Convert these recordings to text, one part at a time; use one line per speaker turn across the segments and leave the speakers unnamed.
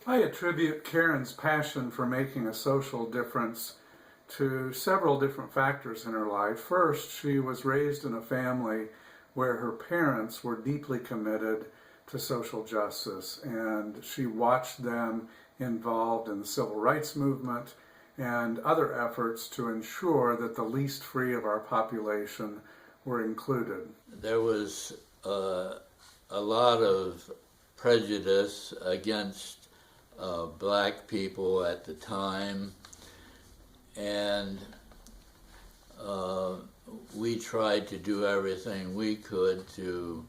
I attribute Karen's passion for making a social difference to several different factors in her life. First, she was raised in a family where her parents were deeply committed to social justice, and she watched them involved in the civil rights movement and other efforts to ensure that the least free of our population were included.
There was a lot of prejudice against black people at the time, and we tried to do everything we could to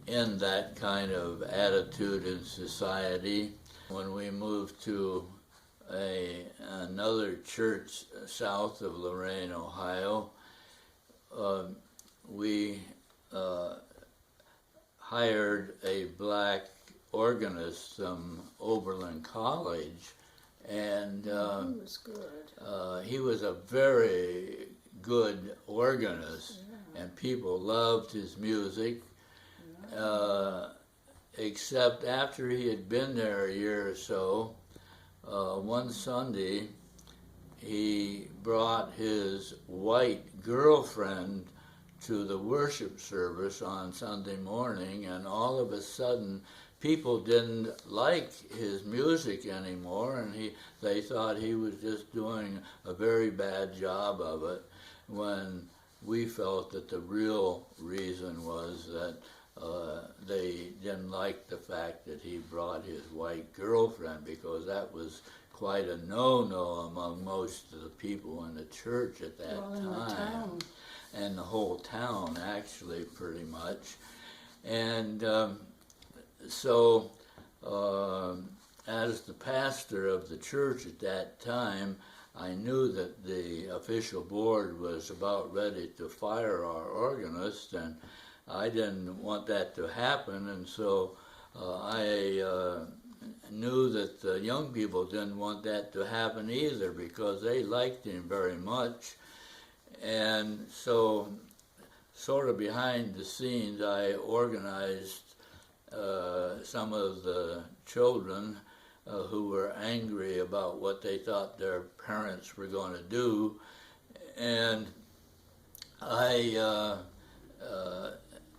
end that kind of attitude in society. When we moved to another church south of Lorain, Ohio, we hired a black organist from Oberlin College, and
He was good.
he was a very good organist, and people loved his music, except after he had been there a year or so, one Sunday he brought his white girlfriend to the worship service on Sunday morning, and all of a sudden people didn't like his music anymore, and they thought he was just doing a very bad job of it, when we felt that the real reason was that they didn't like the fact that he brought his white girlfriend, because that was quite a no-no among most of the people in the church at that time. And the whole town, actually, pretty much. And so as the pastor of the church at that time, I knew that the official board was about ready to fire our organist, and I didn't want that to happen, and so I knew that the young people didn't want that to happen either, because they liked him very much. And so, sort of behind the scenes, I organized some of the children who were angry about what they thought their parents were going to do, and I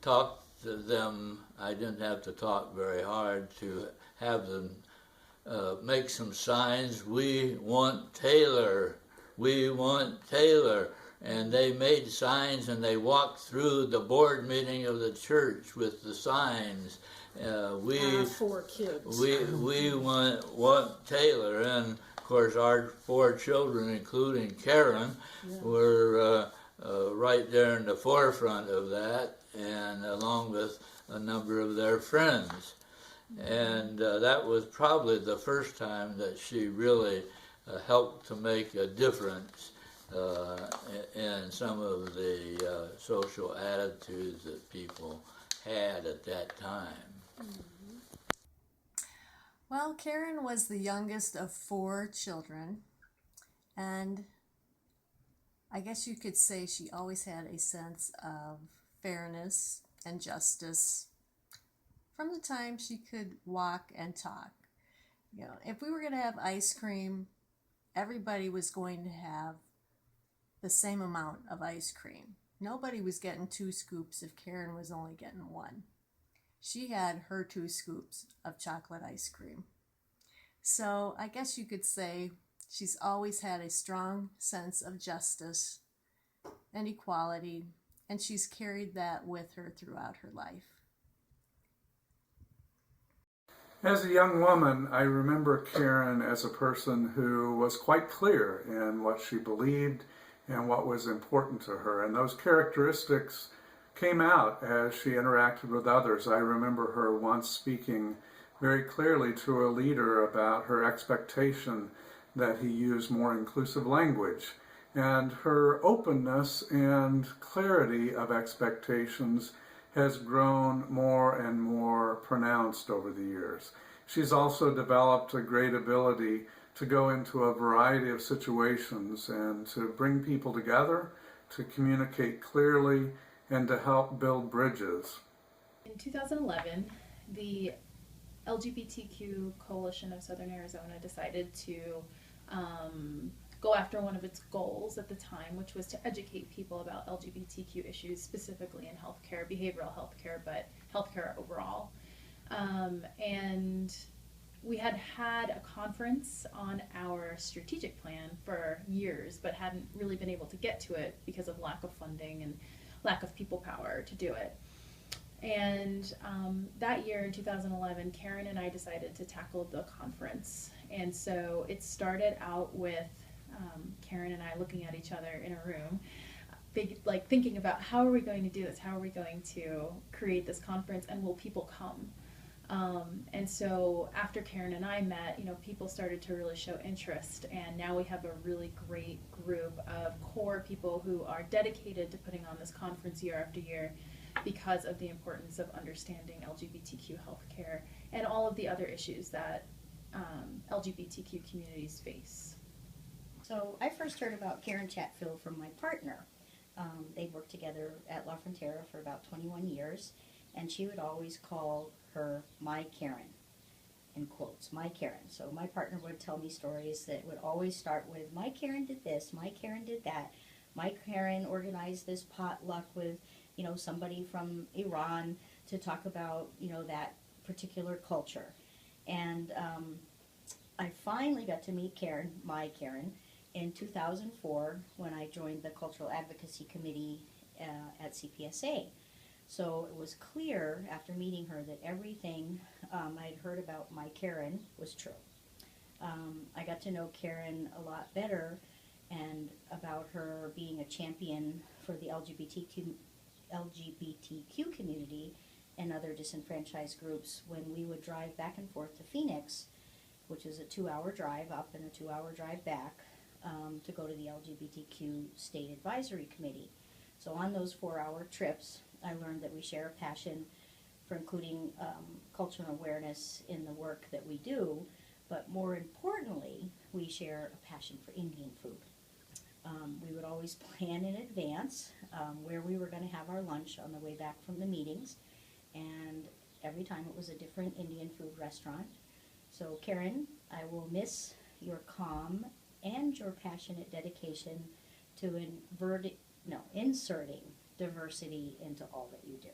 talked to them. I didn't have to talk very hard to have them make some signs. "We want Taylor, we want Taylor." And they made signs, and they walked through the board meeting of the church with the signs. We
4 kids.
we want Taylor, and of course our 4 children, including Karen, were right there in the forefront of that, and along with a number of their friends. And that was probably the first time that she really helped to make a difference in some of the social attitudes that people had at that time.
Well, Karen was the youngest of 4 children, and I guess you could say she always had a sense of fairness and justice from the time she could walk and talk. You know, if we were going to have ice cream, everybody was going to have the same amount of ice cream. Nobody was getting 2 scoops if Karen was only getting 1. She had her 2 scoops of chocolate ice cream. So I guess you could say she's always had a strong sense of justice and equality, and she's carried that with her throughout her life.
As a young woman, I remember Karen as a person who was quite clear in what she believed and what was important to her. And those characteristics came out as she interacted with others. I remember her once speaking very clearly to a leader about her expectation that he use more inclusive language. And her openness and clarity of expectations has grown more and more pronounced over the years. She's also developed a great ability to go into a variety of situations and to bring people together, to communicate clearly, and to help build bridges.
In 2011, the LGBTQ Coalition of Southern Arizona decided to go after one of its goals at the time, which was to educate people about LGBTQ issues, specifically in healthcare, behavioral healthcare, but healthcare overall. And we had a conference on our strategic plan for years, but hadn't really been able to get to it because of lack of funding and lack of people power to do it. And that year in 2011, Karen and I decided to tackle the conference. And so it started out with Karen and I looking at each other in a room, thinking about how are we going to do this? How are we going to create this conference, and will people come? And so after Karen and I met, people started to really show interest, and now we have a really great group of core people who are dedicated to putting on this conference year after year because of the importance of understanding LGBTQ healthcare and all of the other issues that LGBTQ communities face.
So I first heard about Karen Chatfield from my partner. They worked together at La Frontera for about 21 years, and she would always call her my Karen, in quotes, my Karen. So my partner would tell me stories that would always start with, my Karen did this, my Karen did that, my Karen organized this potluck with, somebody from Iran to talk about, that particular culture. And I finally got to meet Karen, my Karen, in 2004 when I joined the Cultural Advocacy Committee at CPSA. So it was clear after meeting her that everything I'd heard about my Karen was true. I got to know Karen a lot better, and about her being a champion for the LGBTQ community and other disenfranchised groups when we would drive back and forth to Phoenix, which is a 2-hour drive up and a 2-hour drive back, to go to the LGBTQ State Advisory Committee. So on those 4-hour trips, I learned that we share a passion for including cultural awareness in the work that we do, but more importantly, we share a passion for Indian food. We would always plan in advance where we were going to have our lunch on the way back from the meetings, and every time it was a different Indian food restaurant. So Karen, I will miss your calm and your passionate dedication to inserting diversity into all that you do.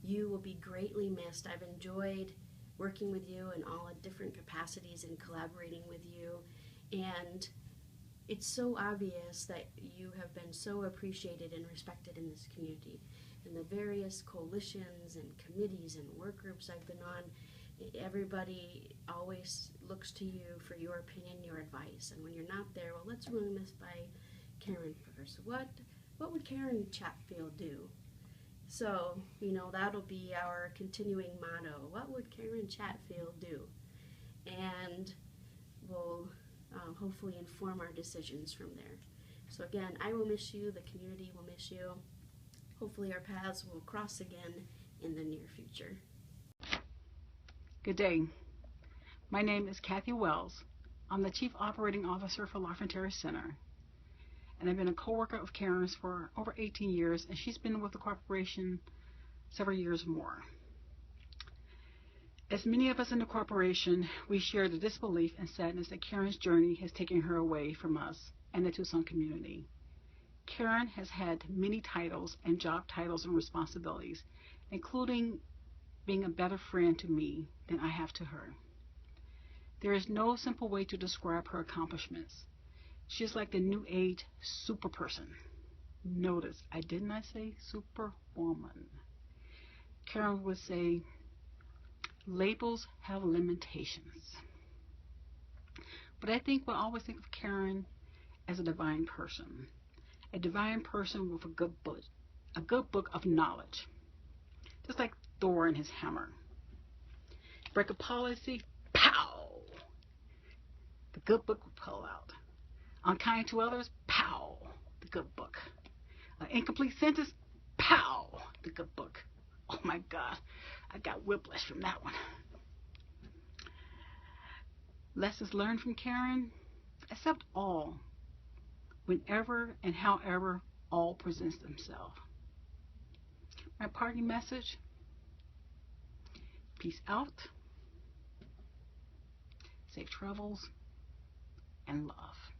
You will be greatly missed. I've enjoyed working with you in all different capacities and collaborating with you, and it's so obvious that you have been so appreciated and respected in this community. In the various coalitions and committees and work groups I've been on, everybody always looks to you for your opinion, your advice. And when you're not there, well, let's run this by Karen first. What would Karen Chatfield do? So, that'll be our continuing motto. What would Karen Chatfield do? And we'll hopefully inform our decisions from there. So again, I will miss you, the community will miss you. Hopefully our paths will cross again in the near future.
Good day. My name is Kathy Wells. I'm the Chief Operating Officer for La Frontera Center, and I've been a co-worker of Karen's for over 18 years, and she's been with the corporation several years more. As many of us in the corporation, we share the disbelief and sadness that Karen's journey has taken her away from us and the Tucson community. Karen has had many titles and job titles and responsibilities, including being a better friend to me than I have to her. There is no simple way to describe her accomplishments. She is like the new age super person. Notice, I did not say superwoman. Karen would say, labels have limitations. But I think we'll always think of Karen as a divine person with a good book of knowledge. Just like Thor and his hammer. Break a policy, pow! The good book will pull out. Unkind to others, pow! The good book. An incomplete sentence, pow! The good book. Oh my God, I got whiplash from that one. Lessons learned from Karen: accept all, whenever and however all presents themselves. My parting message: Peace out, safe travels, and love.